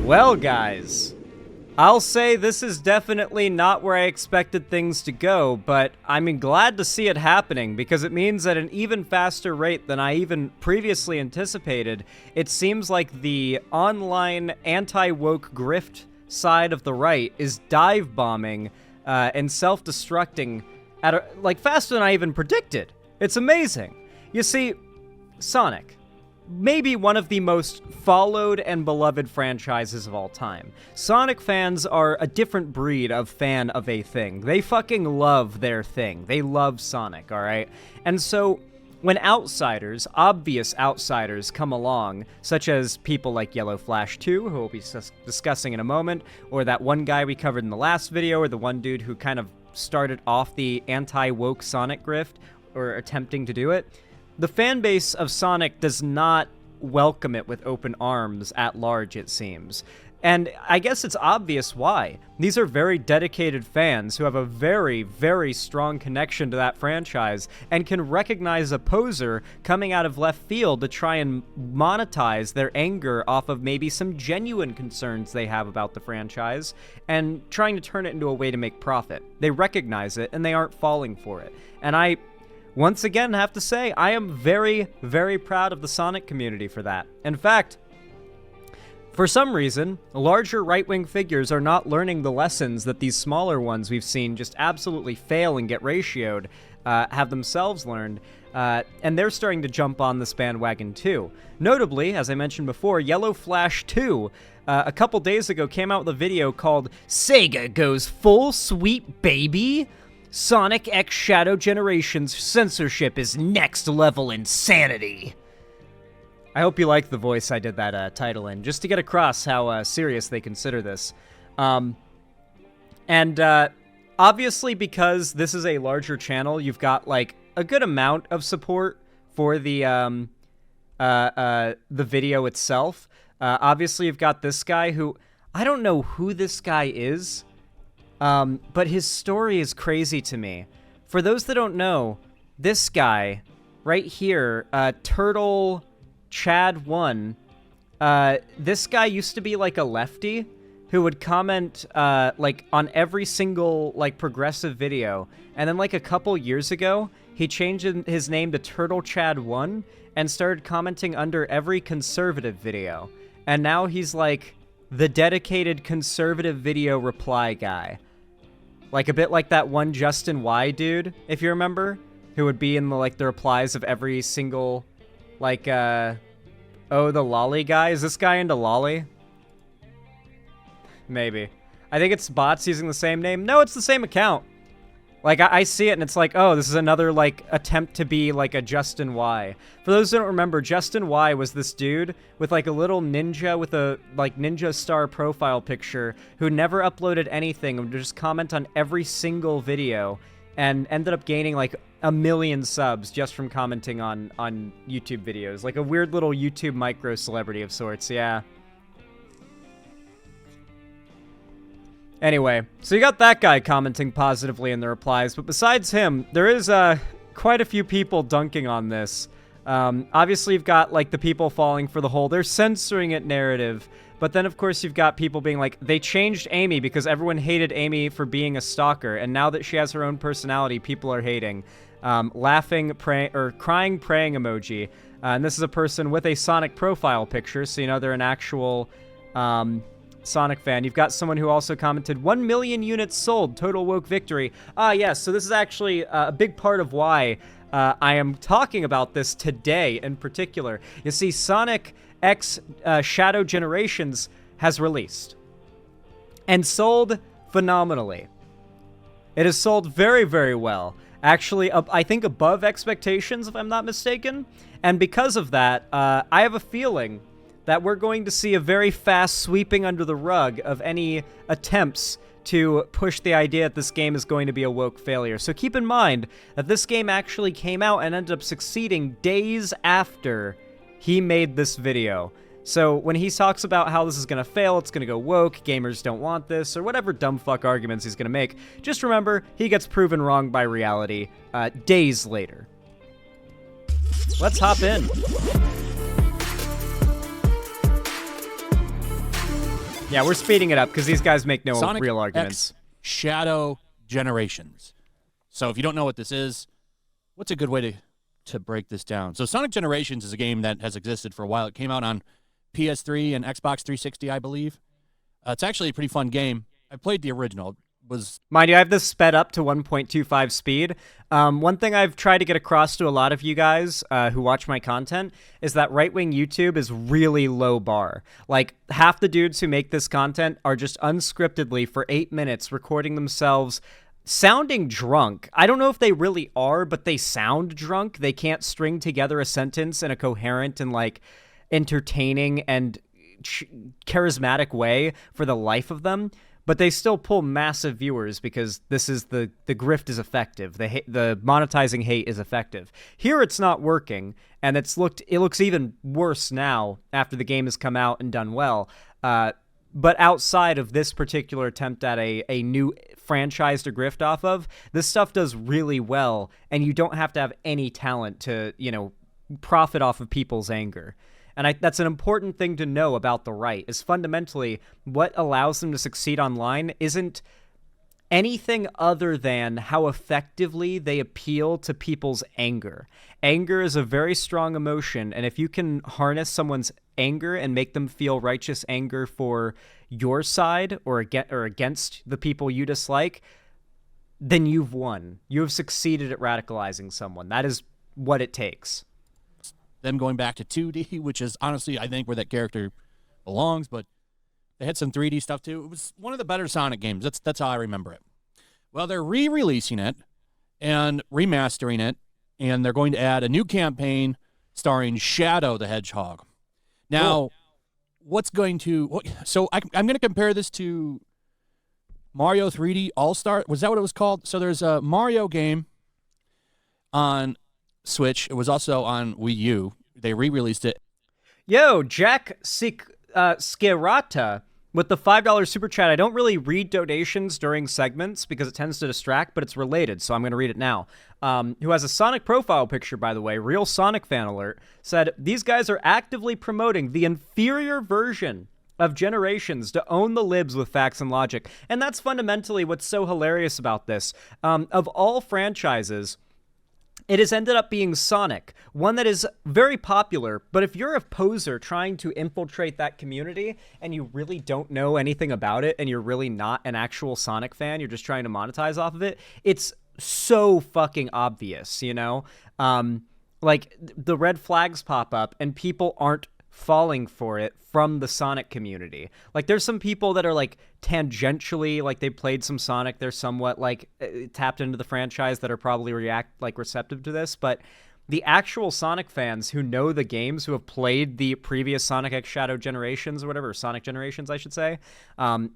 Well, guys, I'll say this is definitely not where I expected things to go, but I'm glad to see it happening because it means at an even faster rate than I even previously anticipated, it seems like the online anti-woke grift side of the right is dive bombing and self-destructing at faster than I even predicted. It's amazing. You see, Sonic, maybe one of the most followed and beloved franchises of all time. Sonic fans are a different breed of fan of a thing. They fucking love their thing. They love Sonic, alright? And so, when outsiders, obvious outsiders, come along, such as people like YellowFlash 2, who we'll be discussing in a moment, or that one guy we covered in the last video, or the one dude who kind of started off the anti-woke Sonic grift, or attempting to do it, the fan base of Sonic does not welcome it with open arms at large, it seems. And I guess it's obvious why. These are very dedicated fans who have a very, very strong connection to that franchise and can recognize a poser coming out of left field to try and monetize their anger off of maybe some genuine concerns they have about the franchise and trying to turn it into a way to make profit. They recognize it and they aren't falling for it. And I once again have to say, I am very, very proud of the Sonic community for that. In fact, for some reason, larger right-wing figures are not learning the lessons that these smaller ones we've seen just absolutely fail and get ratioed have themselves learned, and they're starting to jump on this bandwagon too. Notably, as I mentioned before, YellowFlash 2, a couple days ago came out with a video called Sega Goes Full Sweet Baby? Sonic X Shadow Generations censorship is next level insanity. I hope you like the voice I did that title in, just to get across how serious they consider this. Obviously, because this is a larger channel, you've got like a good amount of support for the video itself. Obviously, you've got this guy who I don't know who this guy is. But his story is crazy to me. For those that don't know, this guy right here, Turtle Chad 1, this guy used to be like a lefty who would comment like on every single like progressive video. And then like a couple years ago, he changed his name to Turtle Chad 1 and started commenting under every conservative video. And now he's like the dedicated conservative video reply guy. Like, a bit like that one Justin Y dude, if you remember, who would be in the replies of every single, like, oh, the lolly guy? Is this guy into lolly? Maybe. I think it's bots using the same name. No, it's the same account. Like, I see it and it's like, oh, this is another, like, attempt to be, like, a Justin Y. For those who don't remember, Justin Y was this dude with, like, a little ninja with a, like, ninja star profile picture who never uploaded anything and would just comment on every single video and ended up gaining, like, 1 million subs just from commenting on YouTube videos. Like, a weird little YouTube micro-celebrity of sorts, yeah. Anyway, so you got that guy commenting positively in the replies, but besides him, there is quite a few people dunking on this. Obviously, you've got, like, the people falling for the whole they're censoring it narrative, but then, of course, you've got people being like, they changed Amy because everyone hated Amy for being a stalker, and now that she has her own personality, people are hating. Laughing, crying, praying emoji. And this is a person with a Sonic profile picture, so you know they're an actual Sonic fan. You've got someone who also commented 1 million units sold, total woke victory. Yes, so this is actually a big part of why I am talking about this today in particular. You see, Sonic X Shadow Generations has released and sold phenomenally. It has sold very, very well. Actually, I think above expectations, if I'm not mistaken. And because of that, I have a feeling that we're going to see a very fast sweeping under the rug of any attempts to push the idea that this game is going to be a woke failure. So keep in mind that this game actually came out and ended up succeeding days after he made this video. So when he talks about how this is going to fail, it's going to go woke, gamers don't want this, or whatever dumb fuck arguments he's going to make, just remember, he gets proven wrong by reality days later. Let's hop in. Yeah, we're speeding it up because these guys make no Sonic real arguments. X Shadow Generations. So if you don't know what this is, what's a good way to break this down? So Sonic Generations is a game that has existed for a while. It came out on PS3 and Xbox 360, I believe. It's actually a pretty fun game. I played the original. Mind you, I have this sped up to 1.25 speed. One thing I've tried to get across to a lot of you guys who watch my content is that right-wing YouTube is really low bar. Like, half the dudes who make this content are just unscriptedly for 8 minutes recording themselves sounding drunk. I don't know if they really are, but they sound drunk. They can't string together a sentence in a coherent and, like, entertaining and charismatic way for the life of them. But they still pull massive viewers because this is the grift is effective. The monetizing hate is effective. Here it's not working, and it looks even worse now after the game has come out and done well. But outside of this particular attempt at a new franchise to grift off of, this stuff does really well, and you don't have to have any talent to, profit off of people's anger. And that's an important thing to know about the right, is fundamentally what allows them to succeed online isn't anything other than how effectively they appeal to people's anger. Anger is a very strong emotion, and if you can harness someone's anger and make them feel righteous anger for your side or against the people you dislike, then you've won. You have succeeded at radicalizing someone. That is what it takes. Them going back to 2D, which is honestly, I think, where that character belongs, but they had some 3D stuff too. It was one of the better Sonic games. That's how I remember it. Well, they're re-releasing it and remastering it, and they're going to add a new campaign starring Shadow the Hedgehog. Now, so I'm going to compare this to Mario 3D All-Star. Was that what it was called? So there's a Mario game on Switch. It was also on Wii U. They re-released it. Yo, Jack Skirata with the $5 super chat. I don't really read donations during segments because it tends to distract, but it's related, so I'm going to read it now. Who has a Sonic profile picture, by the way, real Sonic fan alert, said, these guys are actively promoting the inferior version of Generations to own the libs with facts and logic. And that's fundamentally what's so hilarious about this. Of all franchises, it has ended up being Sonic, one that is very popular, but if you're a poser trying to infiltrate that community and you really don't know anything about it and you're really not an actual Sonic fan, you're just trying to monetize off of it, it's so fucking obvious, like, the red flags pop up and people aren't falling for it from the Sonic community. Like, there's some people that are like tangentially, like, they played some Sonic, they're somewhat like tapped into the franchise, that are probably receptive to this, but the actual Sonic fans who know the games, who have played the previous Sonic X Shadow Generations or whatever, Sonic Generations I should say,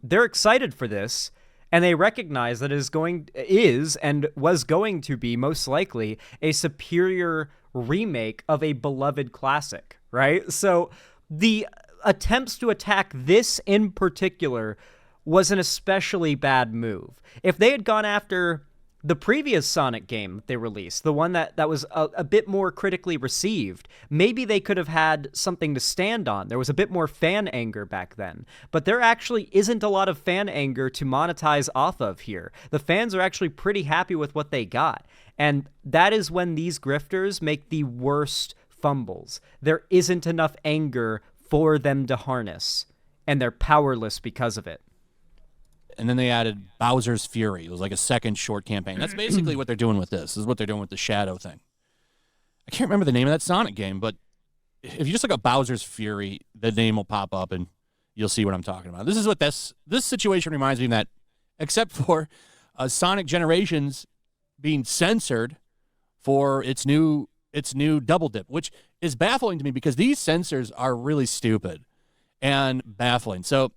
they're excited for this, and they recognize that it is and was going to be most likely a superior remake of a beloved classic, right? So the attempts to attack this in particular was an especially bad move. If they had gone after the previous Sonic game they released, the one that was a bit more critically received, maybe they could have had something to stand on. There was a bit more fan anger back then. But there actually isn't a lot of fan anger to monetize off of here. The fans are actually pretty happy with what they got. And that is when these grifters make the worst fumbles. There isn't enough anger for them to harness, and they're powerless because of it. And then they added Bowser's Fury. It was like a second short campaign. That's basically what they're doing with this. This is what they're doing with the Shadow thing. I can't remember the name of that Sonic game, but if you just look up Bowser's Fury, the name will pop up and you'll see what I'm talking about. This is what this situation reminds me of, that, except for Sonic Generations being censored for its new double dip, which is baffling to me because these censors are really stupid and baffling. So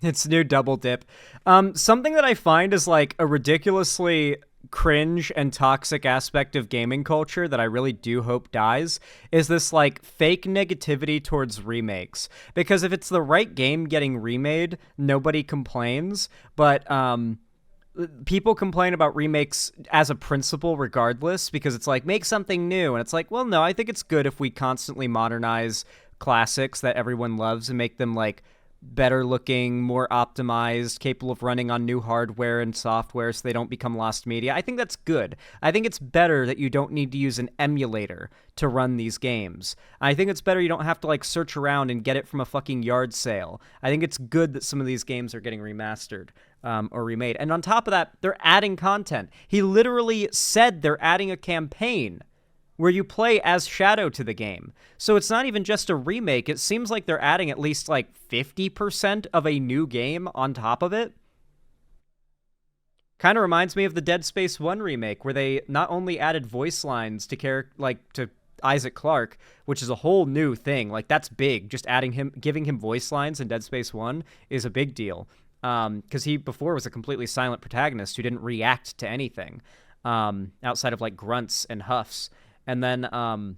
it's new double dip. Something that I find is like a ridiculously cringe and toxic aspect of gaming culture that I really do hope dies is this like fake negativity towards remakes. Because if it's the right game getting remade, nobody complains. But people complain about remakes as a principle regardless, because it's like, make something new. And it's like, well, no, I think it's good if we constantly modernize classics that everyone loves and make them like better looking, more optimized, capable of running on new hardware and software so they don't become lost media. I think that's good. I think it's better that you don't need to use an emulator to run these games. I think it's better you don't have to like search around and get it from a fucking yard sale. I think it's good that some of these games are getting remastered or remade. And on top of that, they're adding content. He literally said they're adding a campaign where you play as Shadow to the game. So it's not even just a remake. It seems like they're adding at least like 50% of a new game on top of it. Kind of reminds me of the Dead Space 1 remake, where they not only added voice lines to to Isaac Clarke, which is a whole new thing. Like, that's big. Just giving him voice lines in Dead Space 1 is a big deal. Because he before was a completely silent protagonist who didn't react to anything outside of like grunts and huffs. And then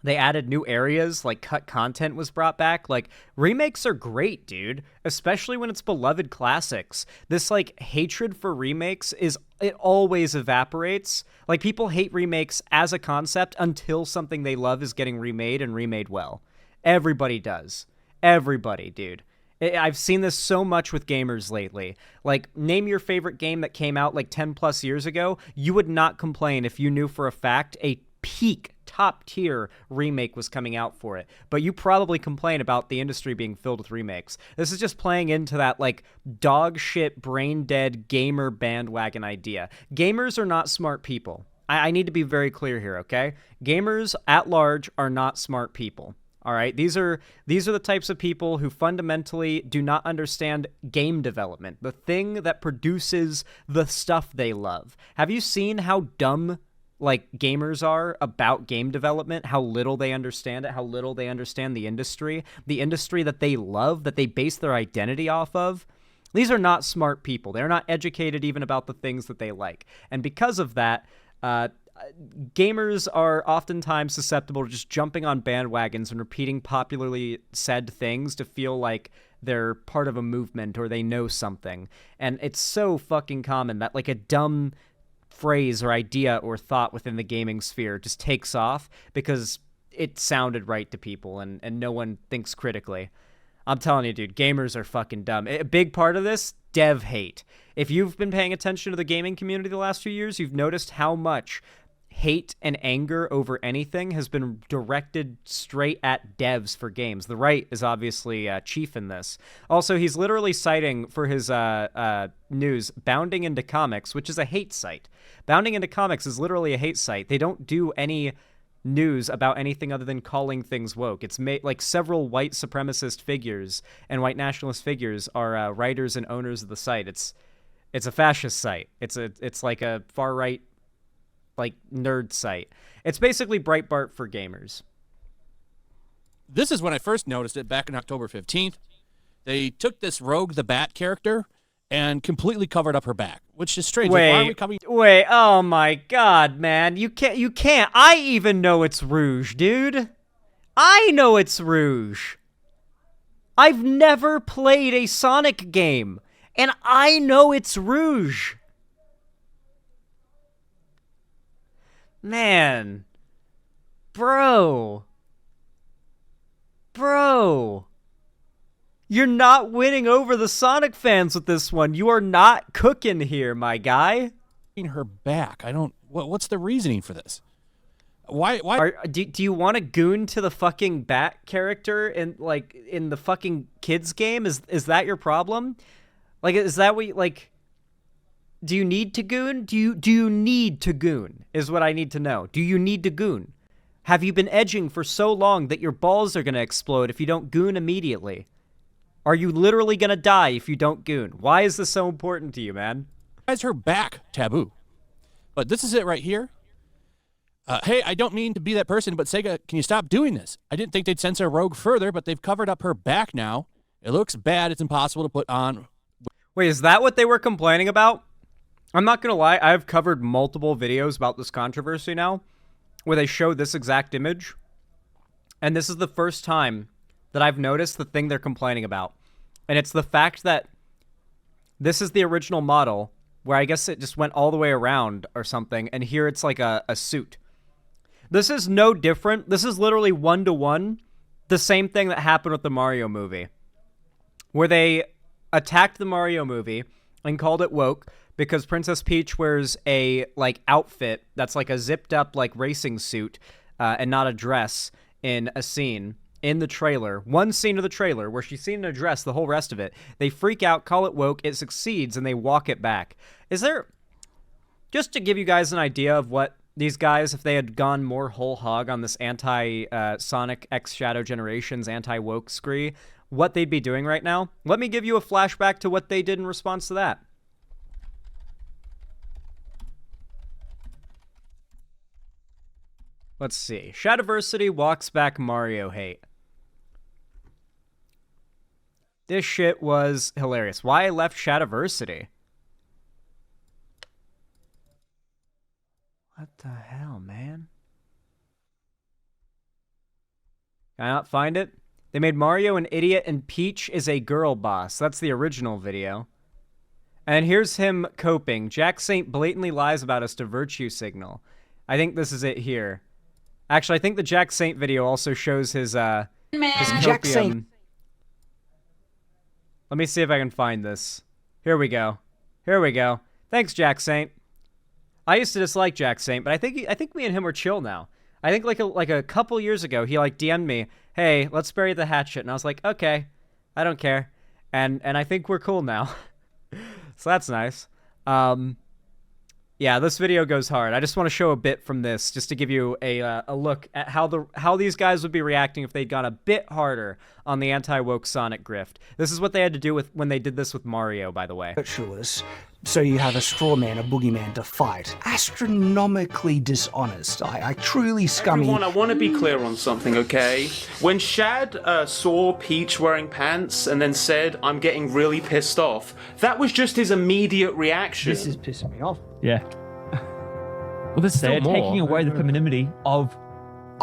they added new areas, like cut content was brought back. Like, remakes are great, dude, especially when it's beloved classics. This like hatred for remakes it always evaporates. Like, people hate remakes as a concept until something they love is getting remade and remade well. Everybody does. Everybody, dude. I've seen this so much with gamers lately. Like, name your favorite game that came out like 10 plus years ago. You would not complain if you knew for a fact a peak top tier remake was coming out for it, but you probably complain about the industry being filled with remakes. This is just playing into that like dog shit brain dead gamer bandwagon idea. Gamers are not smart people. I need to be very clear here, okay? Gamers at large are not smart people. All right, these are the types of people who fundamentally do not understand game development, the thing that produces the stuff they love. Have you seen how dumb like gamers are about game development, how little they understand it, how little they understand the industry that they love, that they base their identity off of? These are not smart people. They're not educated even about the things that they like. And because of that, gamers are oftentimes susceptible to just jumping on bandwagons and repeating popularly said things to feel like they're part of a movement or they know something. And it's so fucking common that like a dumb phrase or idea or thought within the gaming sphere just takes off because it sounded right to people and no one thinks critically. I'm telling you, dude, gamers are fucking dumb. A big part of this, dev hate. If you've been paying attention to the gaming community the last few years, you've noticed how much hate and anger over anything has been directed straight at devs for games. The right is obviously chief in this. Also, he's literally citing for his news Bounding Into Comics, which is a hate site. Bounding Into Comics is literally a hate site. They don't do any news about anything other than calling things woke. It's made like several white supremacist figures and white nationalist figures are writers and owners of the site. It's a fascist site. It's like a far right like nerd site. It's basically Breitbart for gamers. This is when I first noticed it back on October 15th. They took this Rogue the Bat character and completely covered up her back, which is strange. Wait, like, why are we coming? Wait, oh my god, man. You can't. I even know it's Rouge, dude. I know it's Rouge. I've never played a Sonic game, and I know it's Rouge. Man. Bro. You're not winning over the Sonic fans with this one. You are not cooking here, my guy. Her back. I don't. What's the reasoning for this? Why? Do you want to goon to the fucking Bat character in the fucking kids game? Is that your problem? Like, is that what you, like? Do you need to goon? Do you need to goon? Is what I need to know. Do you need to goon? Have you been edging for so long that your balls are gonna explode if you don't goon immediately? Are you literally gonna die if you don't goon? Why is this so important to you, man? Why is her back taboo? But this is it right here. Hey, I don't mean to be that person, but Sega, can you stop doing this? I didn't think they'd censor Rogue further, but they've covered up her back now. It looks bad. It's impossible to put on. Wait, is that what they were complaining about? I'm not gonna lie, I've covered multiple videos about this controversy now, where they show this exact image, and this is the first time that I've noticed the thing they're complaining about. And it's the fact that this is the original model, where I guess it just went all the way around or something, and here it's like a suit. This is no different. This is literally one-to-one the same thing that happened with the Mario movie. where they attacked the Mario movie and called it woke because Princess Peach wears a like outfit that's like a zipped up like racing suit and not a dress in a scene in the trailer. One scene of the trailer where she's seen in a dress, the whole rest of it. They freak out, call it woke, it succeeds, and they walk it back. Is there, just to give you guys an idea of what these guys, if they had gone more whole hog on this anti-Sonic X Shadow Generations anti-woke scree, what they'd be doing right now? Let me give you a flashback to what they did in response to that. Let's see. Shadiversity walks back Mario hate. This shit was hilarious. Why I left Shadiversity? What the hell, man? Can I not find it? They made Mario an idiot and Peach is a girl boss. That's the original video. And here's him coping. Jack Saint blatantly lies about us to virtue signal. I think this is it here. Actually, I think the Jack Saint video also shows his Jack Saint. Let me see if I can find this. Here we go. Here we go. Thanks, Jack Saint. I used to dislike Jack Saint, but I think me and him are chill now. I think like a couple years ago, he like DM'd me, "Hey, let's bury the hatchet," and I was like, "Okay, I don't care," and I think we're cool now. So that's nice. Yeah, this video goes hard. I just want to show a bit from this, just to give you a look at how these guys would be reacting if they'd gone a bit harder on the anti-woke Sonic grift. This is what they had to do with when they did this with Mario, by the way. Virtuous. So you have a straw man, a boogeyman to fight. Astronomically dishonest. I truly scummy. Everyone, I want to be clear on something, okay? When Shad saw Peach wearing pants and then said, "I'm getting really pissed off," that was just his immediate reaction. This is pissing me off. Yeah. Well, there's still They're more. taking away the femininity of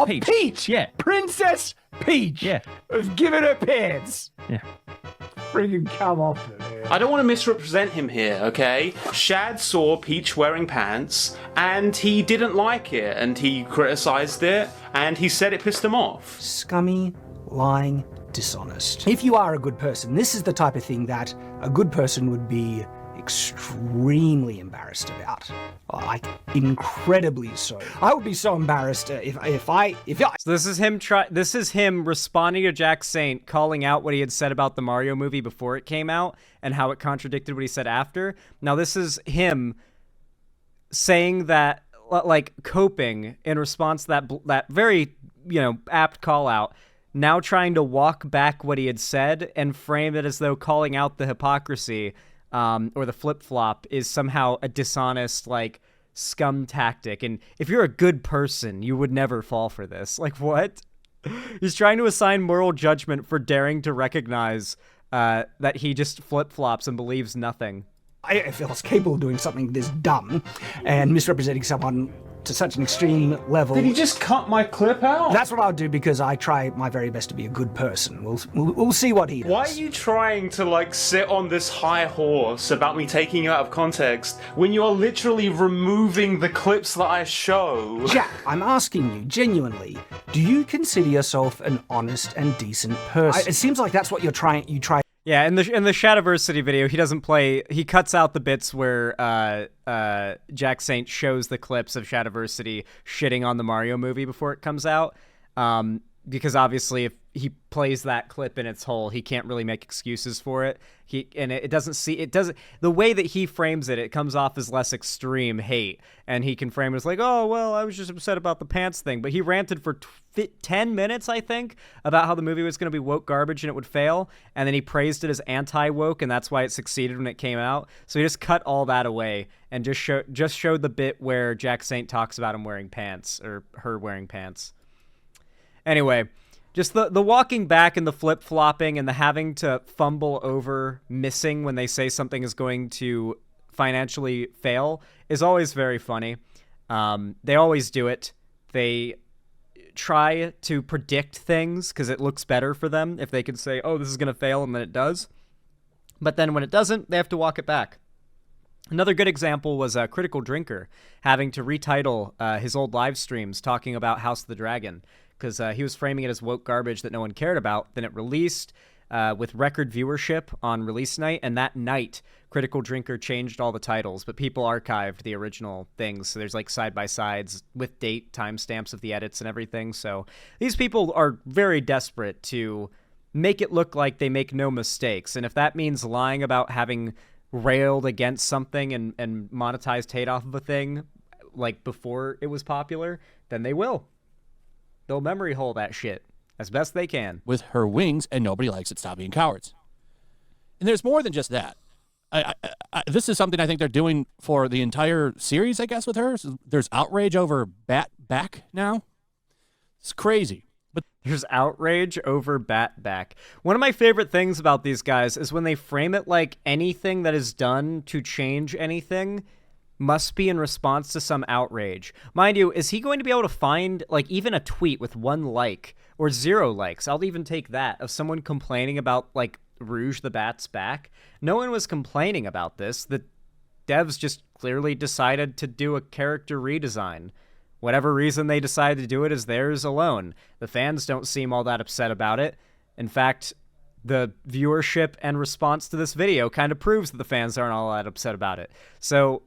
Peach. Peach! Yeah. Princess Peach! Yeah. Of giving her pants! Yeah. Friggin' come off it, man. I don't want to misrepresent him here, okay? Shad saw Peach wearing pants, and he didn't like it, and he criticized it, and he said it pissed him off. Scummy, lying, dishonest. If you are a good person, this is the type of thing that a good person would be extremely embarrassed about. Like, incredibly so. I would be so embarrassed if I... So this is him responding to Jack Saint, calling out what he had said about the Mario movie before it came out and how it contradicted what he said after. Now this is him saying that, like, coping in response to that very, apt call out, now trying to walk back what he had said and frame it as though calling out the hypocrisy or the flip-flop is somehow a dishonest, like, scum tactic. And if you're a good person, you would never fall for this. Like, what? He's trying to assign moral judgment for daring to recognize that he just flip-flops and believes nothing. If I was capable of doing something this dumb and misrepresenting someone to such an extreme level... Did he just cut my clip out? That's what I'll do because I try my very best to be a good person. We'll see what he does. Why are you trying to, like, sit on this high horse about me taking you out of context when you are literally removing the clips that I show? Jack, I'm asking you, genuinely, do you consider yourself an honest and decent person? It seems like that's what you try. Yeah, in the Shadiversity video, he cuts out the bits where Jack Saint shows the clips of Shadiversity shitting on the Mario movie before it comes out. Because obviously if he plays that clip in its whole, he can't really make excuses for it. The way that he frames it, it comes off as less extreme hate, and he can frame it as like, "Oh, well, I was just upset about the pants thing," but he ranted for 10 minutes, I think, about how the movie was going to be woke garbage and it would fail, and then he praised it as anti-woke, and that's why it succeeded when it came out. So he just cut all that away and just showed the bit where Jack Saint talks about him wearing pants, or her wearing pants. Anyway, just the walking back and the flip-flopping and the having to fumble over missing when they say something is going to financially fail is always very funny. They always do it. They try to predict things because it looks better for them if they can say, "Oh, this is going to fail," and then it does. But then when it doesn't, they have to walk it back. Another good example was Critical Drinker having to retitle his old live streams talking about House of the Dragon, because he was framing it as woke garbage that no one cared about. Then it released. with record viewership on release night, and that night, Critical Drinker changed all the titles, but people archived the original things, so there's like side-by-sides with date, timestamps of the edits and everything, so these people are very desperate to make it look like they make no mistakes, and if that means lying about having railed against something and monetized hate off of a thing, like before it was popular, then they will. They'll memory hole that shit as best they can. With her wings, and nobody likes it. Stop being cowards. And there's more than just that. This is something I think they're doing for the entire series, I guess, with her. So there's outrage over bat back now. It's crazy. But there's outrage over bat back. One of my favorite things about these guys is when they frame it like anything that is done to change anything must be in response to some outrage. Mind you, is he going to be able to find like even a tweet with 1 like or 0 likes? I'll even take that, of someone complaining about like Rouge the Bat's back. No one was complaining about this. The devs just clearly decided to do a character redesign. Whatever reason they decided to do it is theirs alone. The fans don't seem all that upset about it. In fact, the viewership and response to this video kind of proves that the fans aren't all that upset about it. So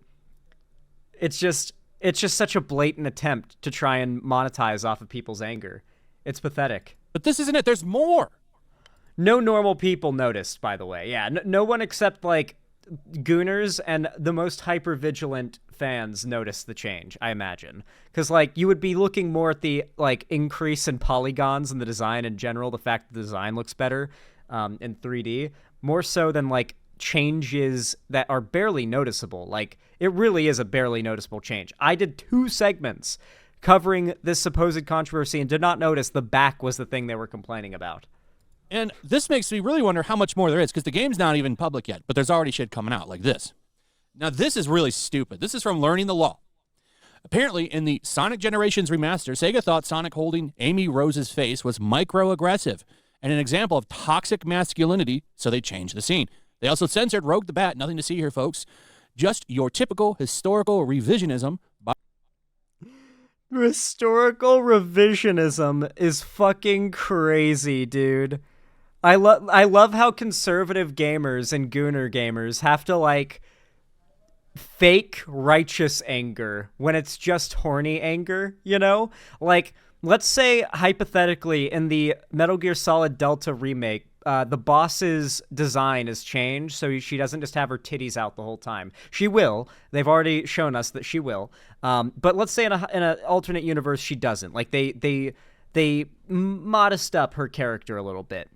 it's just such a blatant attempt to try and monetize off of people's anger. It's pathetic. But this isn't it. There's more. No normal people noticed, by the way. Yeah, no one except, like, gooners and the most hyper-vigilant fans noticed the change, I imagine. Because, like, you would be looking more at the, like, increase in polygons in the design in general, the fact that the design looks better in 3D, more so than, like, changes that are barely noticeable. Like, it really is a barely noticeable change. I did 2 segments covering this supposed controversy and did not notice the back was the thing they were complaining about. And this makes me really wonder how much more there is, because the game's not even public yet, but there's already shit coming out like this. Now, this is really stupid. This is from Learning the Law. Apparently, in the Sonic Generations remaster, Sega thought Sonic holding Amy Rose's face was microaggressive and an example of toxic masculinity, so they changed the scene. They also censored Rogue the Bat. Nothing to see here, folks. Just your typical historical revisionism. Historical revisionism is fucking crazy, dude. I love how conservative gamers and gooner gamers have to, like, fake righteous anger when it's just horny anger, you know? Like, let's say, hypothetically, in the Metal Gear Solid Delta remake, the boss's design is changed, so she doesn't just have her titties out the whole time. She will. They've already shown us that she will. But let's say in an alternate universe, she doesn't. Like, they modest up her character a little bit.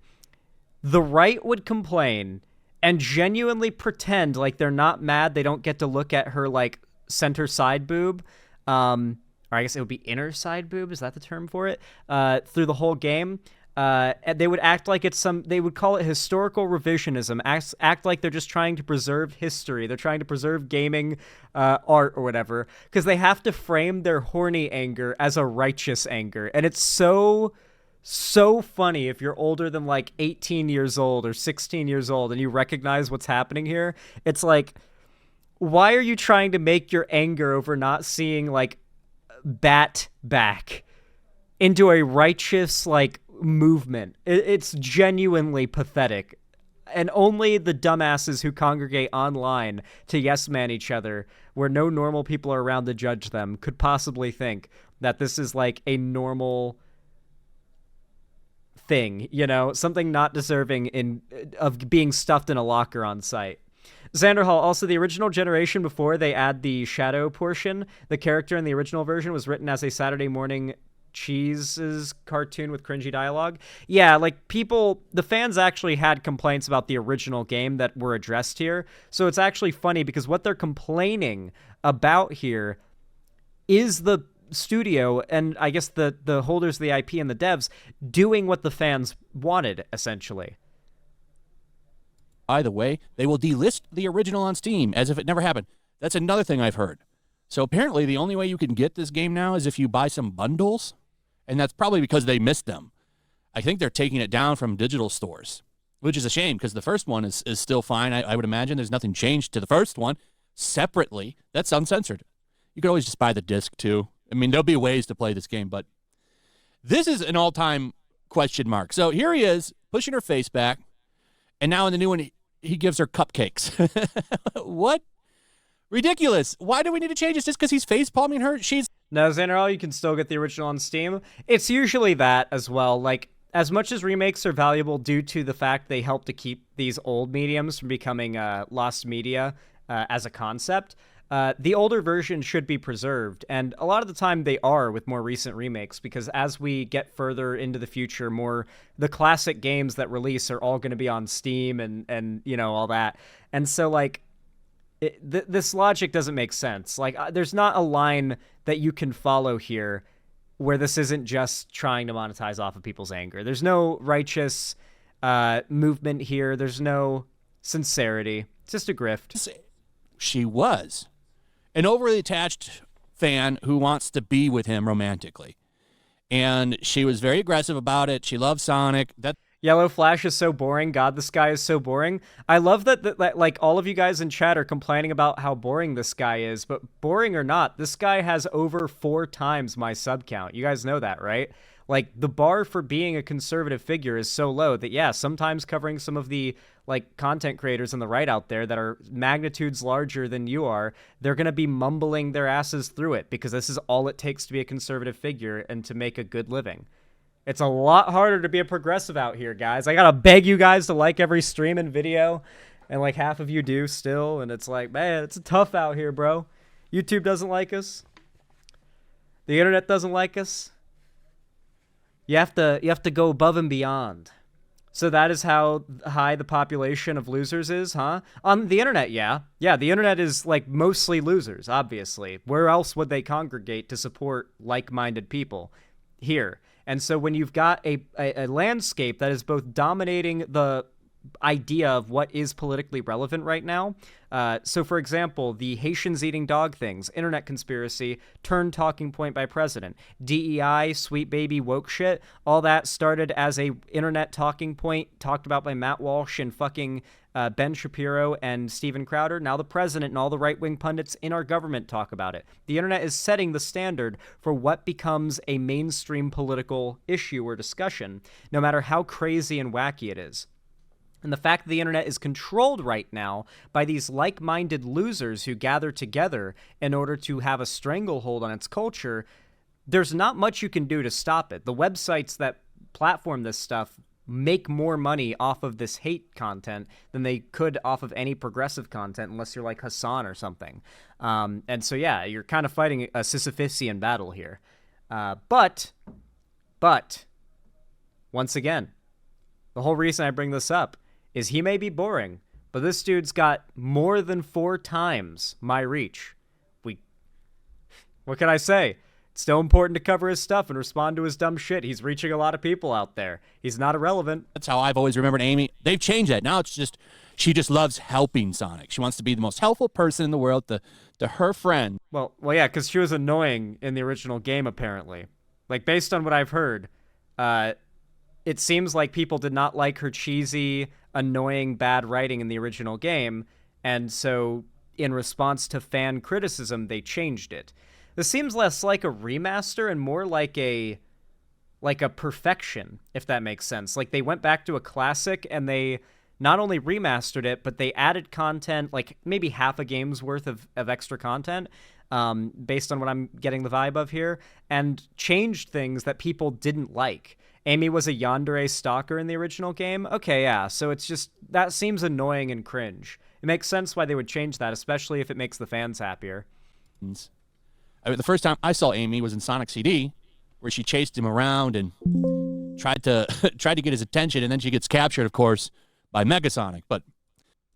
The right would complain and genuinely pretend like they're not mad they don't get to look at her, like, center side boob. Or I guess it would be inner side boob. Is that the term for it? Through the whole game. And they would act like it's they would call it historical revisionism, act like they're just trying to preserve history. They're trying to preserve gaming art or whatever, because they have to frame their horny anger as a righteous anger. And it's so funny if you're older than like 18 years old or 16 years old and you recognize what's happening here. It's like, why are you trying to make your anger over not seeing, like, bat back into a righteous, like, movement? It's genuinely pathetic, and only the dumbasses who congregate online to yes man each other where no normal people are around to judge them could possibly think that this is like a normal thing, you know, something not deserving of being stuffed in a locker on site. Xander Hall, also the original generation, before they add the shadow portion, the character in the original version was written as a Saturday morning Cheese's cartoon with cringy dialogue. Yeah, like, the fans actually had complaints about the original game that were addressed here. So it's actually funny because what they're complaining about here is the studio and I guess the holders of the IP and the devs doing what the fans wanted, essentially. By the way, they will delist the original on Steam as if it never happened. That's another thing I've heard. So apparently the only way you can get this game now is if you buy some bundles. And that's probably because they missed them. I think they're taking it down from digital stores, which is a shame because the first one is still fine. I would imagine there's nothing changed to the first one. Separately, that's uncensored. You could always just buy the disc too. I mean, there'll be ways to play this game, but this is an all-time question mark. So here he is, pushing her face back. And now in the new one, he gives her cupcakes. What? Ridiculous. Why do we need to change this just because he's face palming her? No, Xanderall, you can still get the original on Steam. It's usually that as well. Like, as much as remakes are valuable due to the fact they help to keep these old mediums from becoming lost media as a concept, the older version should be preserved. And a lot of the time they are with more recent remakes, because as we get further into the future, the classic games that release are all going to be on Steam and you know, all that. And so, like, this logic doesn't make sense. Like, there's not a line that you can follow here where this isn't just trying to monetize off of people's anger. There's no righteous movement here. There's no sincerity. It's just a grift. She was an overly attached fan who wants to be with him romantically. And she was very aggressive about it. She loves Sonic. YellowFlash is so boring. God, this guy is so boring. I love that like all of you guys in chat are complaining about how boring this guy is, but boring or not, this guy has over 4 times my sub count. You guys know that, right? Like, the bar for being a conservative figure is so low that, yeah, sometimes covering some of the, like, content creators on the right out there that are magnitudes larger than you are, they're going to be mumbling their asses through it because this is all it takes to be a conservative figure and to make a good living. It's a lot harder to be a progressive out here, guys. I gotta beg you guys to like every stream and video, and like half of you do still, and it's like, man, it's tough out here, bro. YouTube doesn't like us. The internet doesn't like us. You have to go above and beyond. So that is how high the population of losers is, huh? On the internet, yeah. Yeah, the internet is, like, mostly losers, obviously. Where else would they congregate to support like-minded people? Here. And so when you've got a landscape that is both dominating the idea of what is politically relevant right now. So, for example, the Haitians eating dog things, internet conspiracy, turned talking point by president. DEI, sweet baby woke shit, all that started as a internet talking point talked about by Matt Walsh and fucking Ben Shapiro and Steven Crowder. Now the president and all the right-wing pundits in our government talk about it. The internet is setting the standard for what becomes a mainstream political issue or discussion, no matter how crazy and wacky it is. And the fact that the internet is controlled right now by these like-minded losers who gather together in order to have a stranglehold on its culture, there's not much you can do to stop it. The websites that platform this stuff make more money off of this hate content than they could off of any progressive content, unless you're like Hassan or something. And so, yeah, you're kind of fighting a Sisyphusian battle here. But, once again, the whole reason I bring this up is he may be boring, but this dude's got more than 4 times my reach. What can I say? It's still important to cover his stuff and respond to his dumb shit. He's reaching a lot of people out there. He's not irrelevant. That's how I've always remembered Amy. They've changed that. Now it's just, she just loves helping Sonic. She wants to be the most helpful person in the world to her friend. Well, yeah, because she was annoying in the original game, apparently. Like, based on what I've heard, it seems like people did not like her cheesy, annoying, bad writing in the original game, and so in response to fan criticism, they changed it. This seems less like a remaster and more like a perfection, if that makes sense. Like, they went back to a classic and they not only remastered it, but they added content, like maybe half a game's worth of extra content, based on what I'm getting the vibe of here, and changed things that people didn't like. Amy was a yandere stalker in the original game? Okay, yeah, so it's just, that seems annoying and cringe. It makes sense why they would change that, especially if it makes the fans happier. I mean, the first time I saw Amy was in Sonic CD, where she chased him around and tried to get his attention, and then she gets captured, of course, by Megasonic. But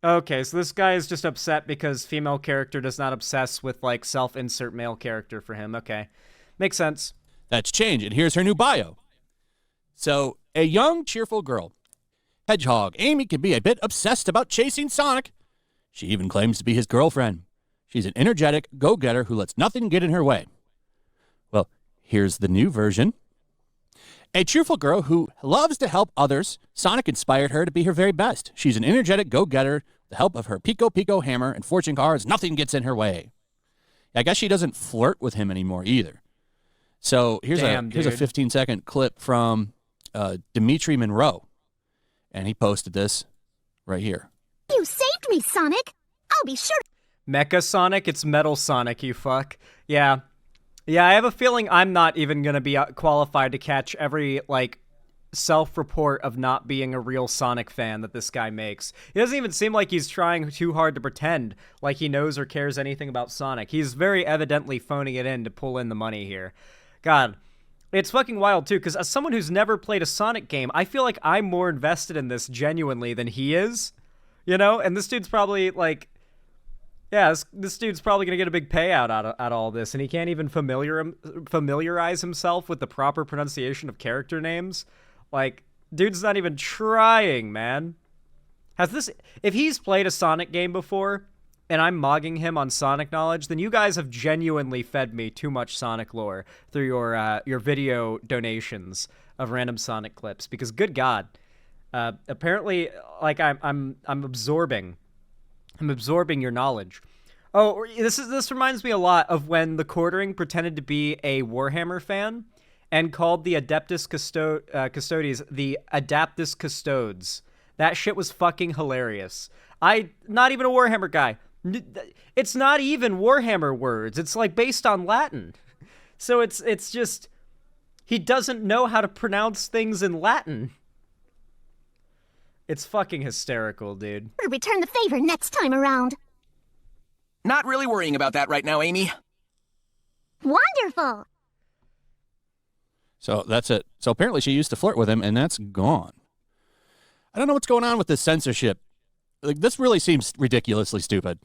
okay, so this guy is just upset because female character does not obsess with, like, self-insert male character for him. Okay, makes sense. That's changed, and here's her new bio. So, a young, cheerful girl. Hedgehog, Amy can be a bit obsessed about chasing Sonic. She even claims to be his girlfriend. She's an energetic go-getter who lets nothing get in her way. Well, here's the new version. A cheerful girl who loves to help others, Sonic inspired her to be her very best. She's an energetic go-getter with the help of her Pico Pico hammer and fortune cards. Nothing gets in her way. I guess she doesn't flirt with him anymore either. So here's a 15-second clip from Dimitri Monroe, and he posted this right here. You saved me, Sonic. I'll be sure. Mecha Sonic? It's Metal Sonic, you fuck. Yeah. Yeah, I have a feeling I'm not even gonna be qualified to catch every, like, self-report of not being a real Sonic fan that this guy makes. He doesn't even seem like he's trying too hard to pretend like he knows or cares anything about Sonic. He's very evidently phoning it in to pull in the money here. God, it's fucking wild too, because as someone who's never played a Sonic game, I feel like I'm more invested in this genuinely than he is, you know? And this dude's probably like, yeah, this dude's probably gonna get a big payout out of all this, and he can't even familiarize himself with the proper pronunciation of character names. Like, dude's not even trying, man. If he's played a Sonic game before, and I'm mogging him on Sonic knowledge, then you guys have genuinely fed me too much Sonic lore through your video donations of random Sonic clips. Because good God, apparently, like I'm absorbing your knowledge. Oh, this reminds me a lot of when the Quartering pretended to be a Warhammer fan and called the Adeptus Custodes the Adaptus Custodes. That shit was fucking hilarious. Not even a Warhammer guy. It's not even Warhammer words. It's like based on Latin. So it's just, he doesn't know how to pronounce things in Latin. It's fucking hysterical, dude. Return the favor next time around. Not really worrying about that right now, Amy. Wonderful. So that's it. So apparently she used to flirt with him, and that's gone. I don't know what's going on with this censorship. Like, this really seems ridiculously stupid.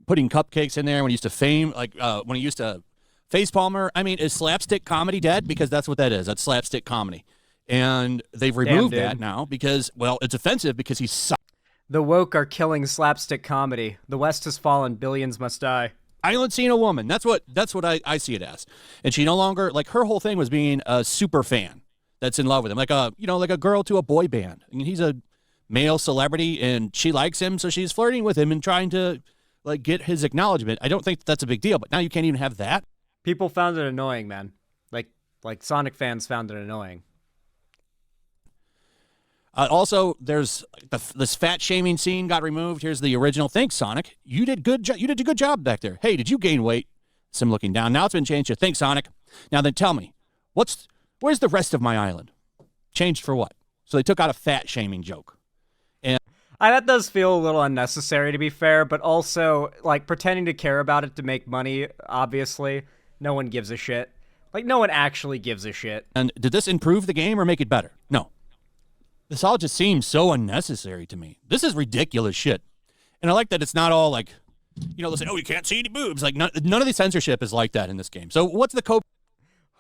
Putting cupcakes in there when he used to when he used to face palmer. I mean, is slapstick comedy dead? Because that's what that is. That's slapstick comedy. And they've removed that now because, well, it's offensive because he's sucks. The woke are killing slapstick comedy. The West has fallen. Billions must die. Island scene a woman. That's what I see it as. And she no longer, like, her whole thing was being a super fan that's in love with him. Like a girl to a boy band. I mean, he's a male celebrity and she likes him, so she's flirting with him and trying to, like, get his acknowledgement. I don't think that's a big deal, but now you can't even have that. People found it annoying, man. Like Sonic fans found it annoying. Also, there's this fat shaming scene got removed. Here's the original. Thanks, Sonic. You did you did a good job back there. Hey, did you gain weight? Sim looking down. Now it's been changed to thanks, Sonic. Now then, tell me, where's the rest of my island? Changed for what? So they took out a fat shaming joke. And that does feel a little unnecessary, to be fair, but also, like, pretending to care about it to make money, obviously. No one gives a shit. Like, no one actually gives a shit. And did this improve the game or make it better? No. This all just seems so unnecessary to me. This is ridiculous shit. And I like that it's not all like, they'll say, oh, you can't see any boobs. Like, none of the censorship is like that in this game. So what's the cope?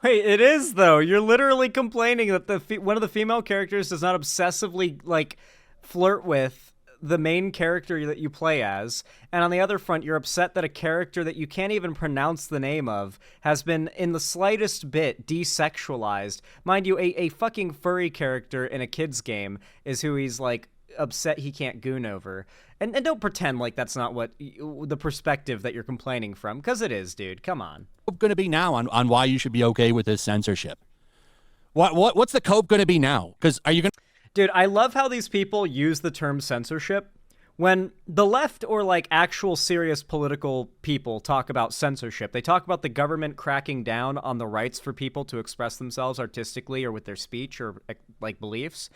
Wait, it is, though. You're literally complaining that one of the female characters does not obsessively, like, flirt with the main character that you play as, and on the other front, you're upset that a character that you can't even pronounce the name of has been, in the slightest bit, desexualized. Mind you, a fucking furry character in a kid's game is who he's, like, upset he can't goon over. And don't pretend like that's not what the perspective that you're complaining from, because it is, dude. Come on. What's going to be now on why you should be okay with this censorship? What's the cope going to be now? Because are you going to... Dude, I love how these people use the term censorship. When the left or, like, actual serious political people talk about censorship, they talk about the government cracking down on the rights for people to express themselves artistically or with their speech or, like, beliefs.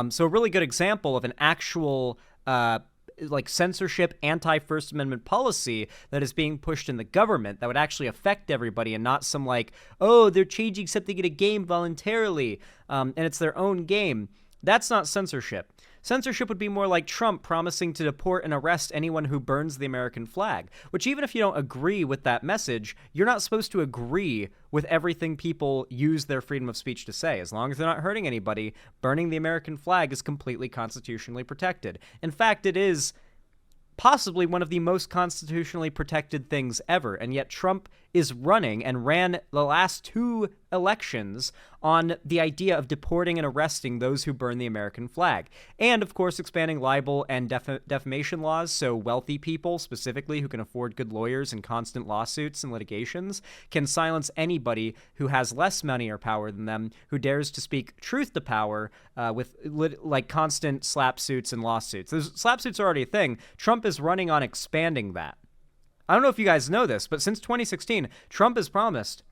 So a really good example of an actual, like, censorship, anti-First Amendment policy that is being pushed in the government that would actually affect everybody and not some, like, oh, they're changing something in a game voluntarily, and it's their own game. That's not censorship. Censorship would be more like Trump promising to deport and arrest anyone who burns the American flag, which even if you don't agree with that message, you're not supposed to agree with everything people use their freedom of speech to say. As long as they're not hurting anybody, burning the American flag is completely constitutionally protected. In fact, it is possibly one of the most constitutionally protected things ever, and yet Trump is running and ran the last 2 elections on the idea of deporting and arresting those who burn the American flag. And, of course, expanding libel and defamation laws so wealthy people, specifically who can afford good lawyers and constant lawsuits and litigations, can silence anybody who has less money or power than them, who dares to speak truth to power with constant slap suits and lawsuits. Those slap suits are already a thing. Trump is running on expanding that. I don't know if you guys know this, but since 2016, Trump has promised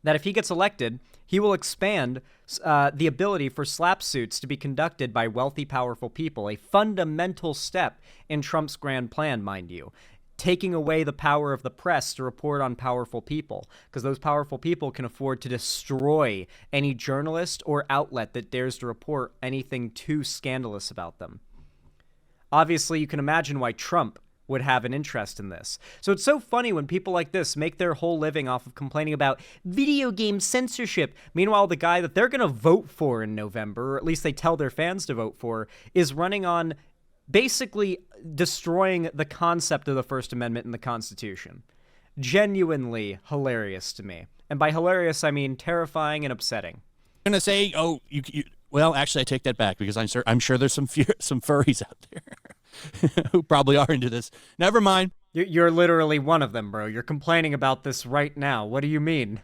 that if he gets elected, he will expand the ability for slap suits to be conducted by wealthy, powerful people, a fundamental step in Trump's grand plan, mind you, taking away the power of the press to report on powerful people, because those powerful people can afford to destroy any journalist or outlet that dares to report anything too scandalous about them. Obviously, you can imagine why Trump would have an interest in this. So it's so funny when people like this make their whole living off of complaining about video game censorship. Meanwhile, the guy that they're going to vote for in November, or at least they tell their fans to vote for, is running on basically destroying the concept of the First Amendment in the Constitution. Genuinely hilarious to me. And by hilarious, I mean terrifying and upsetting. I'm going to say, well, actually, I take that back, because I'm sure there's some furries out there who probably are into this. Never mind. You're literally one of them, bro. You're complaining about this right now. What do you mean?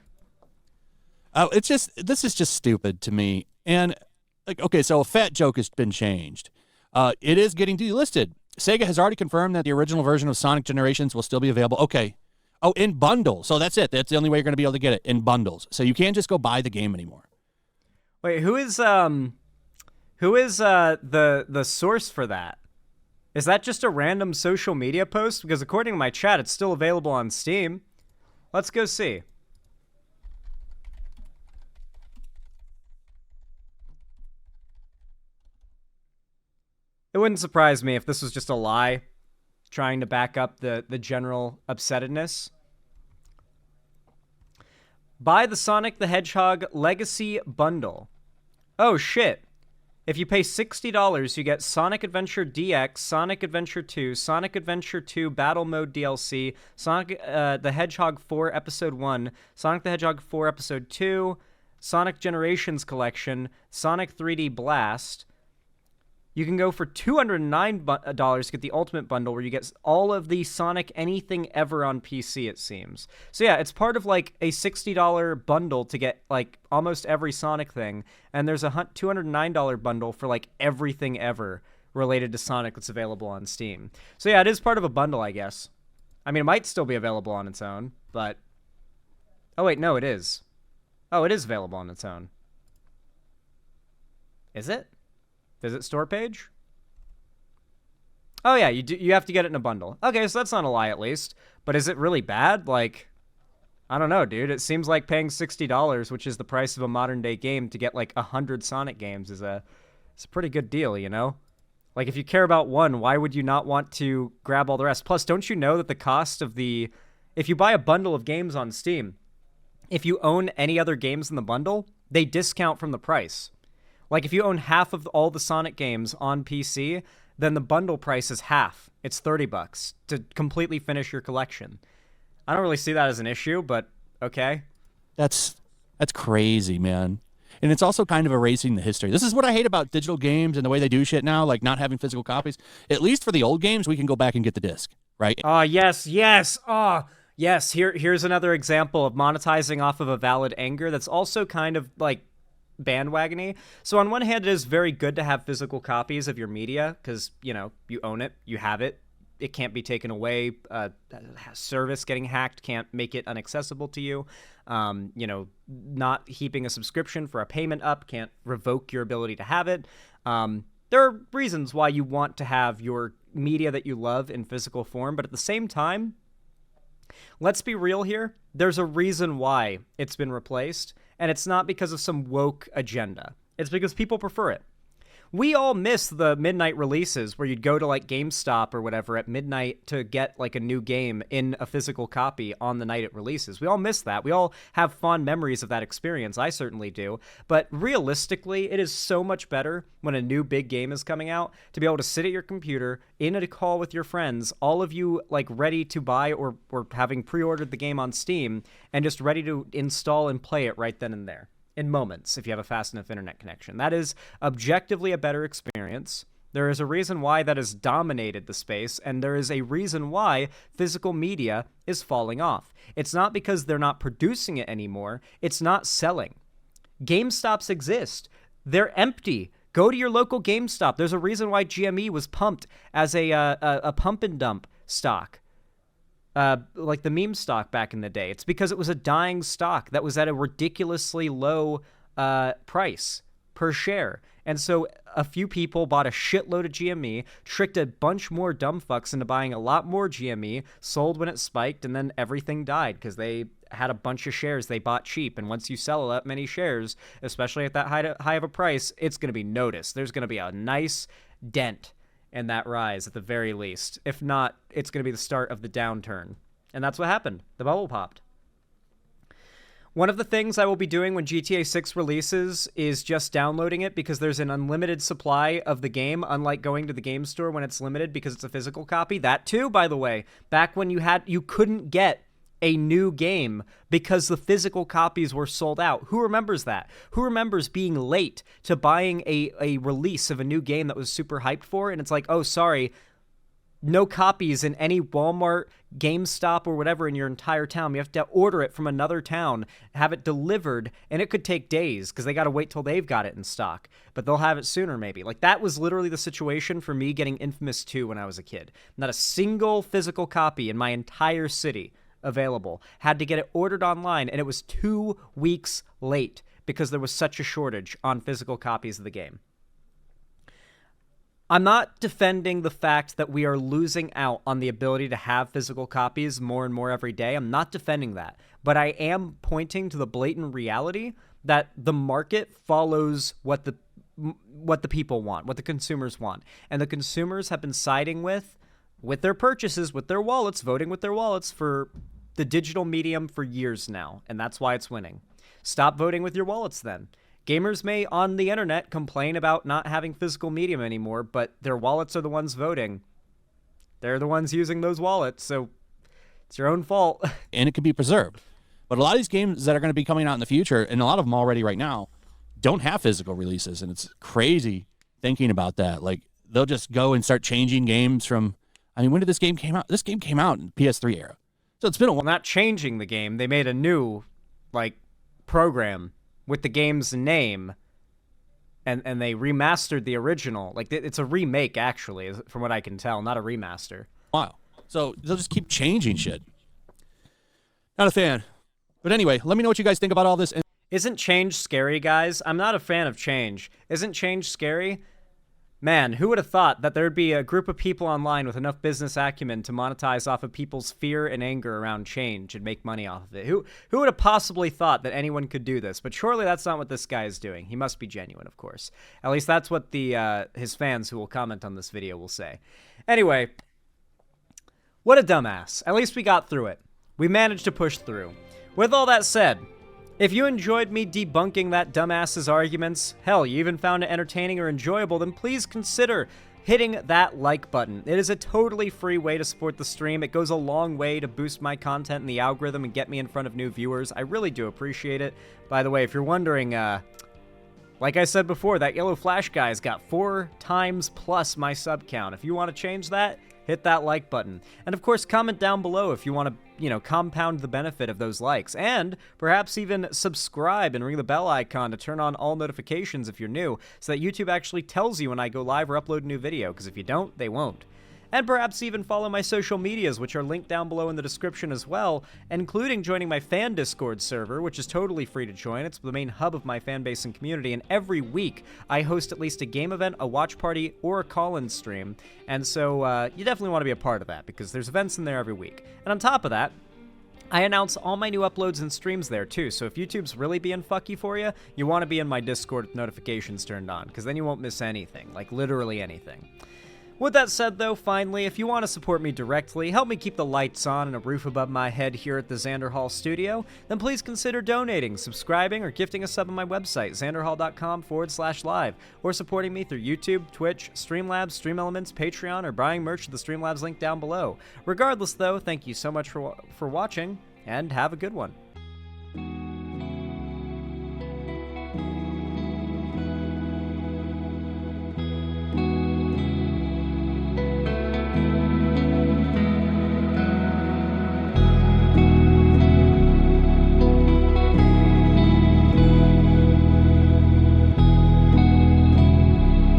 Oh, this is just stupid to me. And, okay, so a fat joke has been changed. It is getting delisted. Sega has already confirmed that the original version of Sonic Generations will still be available. Okay. Oh, in bundles. So that's it. That's the only way you're going to be able to get it, in bundles. So you can't just go buy the game anymore. Wait, who is the source for that? Is that just a random social media post? Because according to my chat, it's still available on Steam. Let's go see. It wouldn't surprise me if this was just a lie, trying to back up the general upsettedness. Buy the Sonic the Hedgehog Legacy Bundle. Oh, shit. If you pay $60, you get Sonic Adventure DX, Sonic Adventure 2, Sonic Adventure 2 Battle Mode DLC, Sonic the Hedgehog 4 Episode 1, Sonic the Hedgehog 4 Episode 2, Sonic Generations Collection, Sonic 3D Blast. You can go for $209 to get the Ultimate Bundle, where you get all of the Sonic anything ever on PC, it seems. So yeah, it's part of like a $60 bundle to get like almost every Sonic thing, and there's a $209 bundle for like everything ever related to Sonic that's available on Steam. So yeah, it is part of a bundle, I guess. I mean, it might still be available on its own, but... Oh wait, no, it is. Oh, it is available on its own. Is it? Visit store page? Oh yeah, you have to get it in a bundle. Okay, so that's not a lie at least. But is it really bad? Like, I don't know, dude. It seems like paying $60, which is the price of a modern day game, to get like 100 Sonic games it's a pretty good deal, you know? Like, if you care about one, why would you not want to grab all the rest? Plus, don't you know that the cost of if you buy a bundle of games on Steam, if you own any other games in the bundle, they discount from the price. Like, if you own half of all the Sonic games on PC, then the bundle price is half. It's $30 to completely finish your collection. I don't really see that as an issue, but okay. That's crazy, man. And it's also kind of erasing the history. This is what I hate about digital games and the way they do shit now, like not having physical copies. At least for the old games, we can go back and get the disc, right? Yes. Yes, here's another example of monetizing off of a valid anger that's also kind of like bandwagony. So on one hand, it is very good to have physical copies of your media because, you know, you own it, you have it. It can't be taken away. Service getting hacked can't make it inaccessible to you. You know, not heaping a subscription for a payment up can't revoke your ability to have it. There are reasons why you want to have your media that you love in physical form, but at the same time, let's be real here. There's a reason why it's been replaced, and it's not because of some woke agenda. It's because people prefer it. We all miss the midnight releases where you'd go to like GameStop or whatever at midnight to get like a new game in a physical copy on the night it releases. We all miss that. We all have fond memories of that experience. I certainly do. But realistically, it is so much better when a new big game is coming out to be able to sit at your computer in a call with your friends, all of you like ready to buy or having pre-ordered the game on Steam and just ready to install and play it right then and there. In moments, if you have a fast enough internet connection. That is objectively a better experience. There is a reason why that has dominated the space, and there is a reason why physical media is falling off. It's not because they're not producing it anymore. It's not selling. GameStops exist. They're empty. Go to your local GameStop. There's a reason why GME was pumped as a pump and dump stock. Like the meme stock back in the day. It's because it was a dying stock that was at a ridiculously low price per share. And so a few people bought a shitload of GME, tricked a bunch more dumb fucks into buying a lot more GME, sold when it spiked, and then everything died because they had a bunch of shares they bought cheap. And once you sell that many shares, especially at that high of a price, it's going to be noticed. There's going to be a nice dent and that rise at the very least. If not, it's going to be the start of the downturn. And that's what happened. The bubble popped. One of the things I will be doing when GTA 6 releases is just downloading it because there's an unlimited supply of the game, unlike going to the game store when it's limited because it's a physical copy. That too, by the way, back when you couldn't get a new game because the physical copies were sold out. Who remembers that? Who remembers being late to buying a release of a new game that was super hyped for, and it's like, oh, sorry, no copies in any Walmart, GameStop, or whatever in your entire town. You have to order it from another town, have it delivered, and it could take days because they got to wait till they've got it in stock. But they'll have it sooner, maybe. Like, that was literally the situation for me getting Infamous 2 when I was a kid. Not a single physical copy in my entire city available. Had to get it ordered online, and it was 2 weeks late because there was such a shortage on physical copies of the game. I'm not defending the fact that we are losing out on the ability to have physical copies more and more every day. I'm not defending that. But I am pointing to the blatant reality that the market follows what the people want, what the consumers want. And the consumers have been siding with their purchases, with their wallets, voting with their wallets for the digital medium for years now. And that's why it's winning. Stop voting with your wallets then. Gamers may, on the internet, complain about not having physical medium anymore, but their wallets are the ones voting. They're the ones using those wallets, so it's your own fault. And it can be preserved. But a lot of these games that are going to be coming out in the future, and a lot of them already right now, don't have physical releases, and it's crazy thinking about that. Like, they'll just go and start changing games from... I mean, when did this game came out? This game came out in PS3 era. So it's been a while. Well, not changing the game. They made a new, program with the game's name, and they remastered the original. Like, it's a remake, actually, from what I can tell, not a remaster. Wow. So they'll just keep changing shit. Not a fan. But anyway, let me know what you guys think about all this. Isn't change scary, guys? I'm not a fan of change. Isn't change scary? Man, who would have thought that there'd be a group of people online with enough business acumen to monetize off of people's fear and anger around change and make money off of it? Who would have possibly thought that anyone could do this? But surely that's not what this guy is doing. He must be genuine, of course. At least that's what his fans who will comment on this video will say. Anyway, what a dumbass. At least we got through it. We managed to push through. With all that said, if you enjoyed me debunking that dumbass's arguments, hell, you even found it entertaining or enjoyable, then please consider hitting that like button. It is a totally free way to support the stream. It goes a long way to boost my content in the algorithm and get me in front of new viewers. I really do appreciate it. By the way, if you're wondering, like I said before, that YellowFlash guy's got 4 times plus my sub count. If you want to change that, hit that like button. And of course, comment down below if you want to, compound the benefit of those likes. And perhaps even subscribe and ring the bell icon to turn on all notifications if you're new, so that YouTube actually tells you when I go live or upload a new video, because if you don't, they won't. And perhaps even follow my social medias, which are linked down below in the description as well, including joining my fan Discord server, which is totally free to join. It's the main hub of my fan base and community, and every week I host at least a game event, a watch party, or a call-in stream. And so you definitely want to be a part of that, because there's events in there every week. And on top of that, I announce all my new uploads and streams there too, so if YouTube's really being fucky for you, you want to be in my Discord with notifications turned on, because then you won't miss anything, like literally anything. With that said though, finally, if you want to support me directly, help me keep the lights on and a roof above my head here at the Xander Hall studio, then please consider donating, subscribing, or gifting a sub on my website, xanderhall.com/live, or supporting me through YouTube, Twitch, Streamlabs, StreamElements, Patreon, or buying merch at the Streamlabs link down below. Regardless though, thank you so much for watching, and have a good one.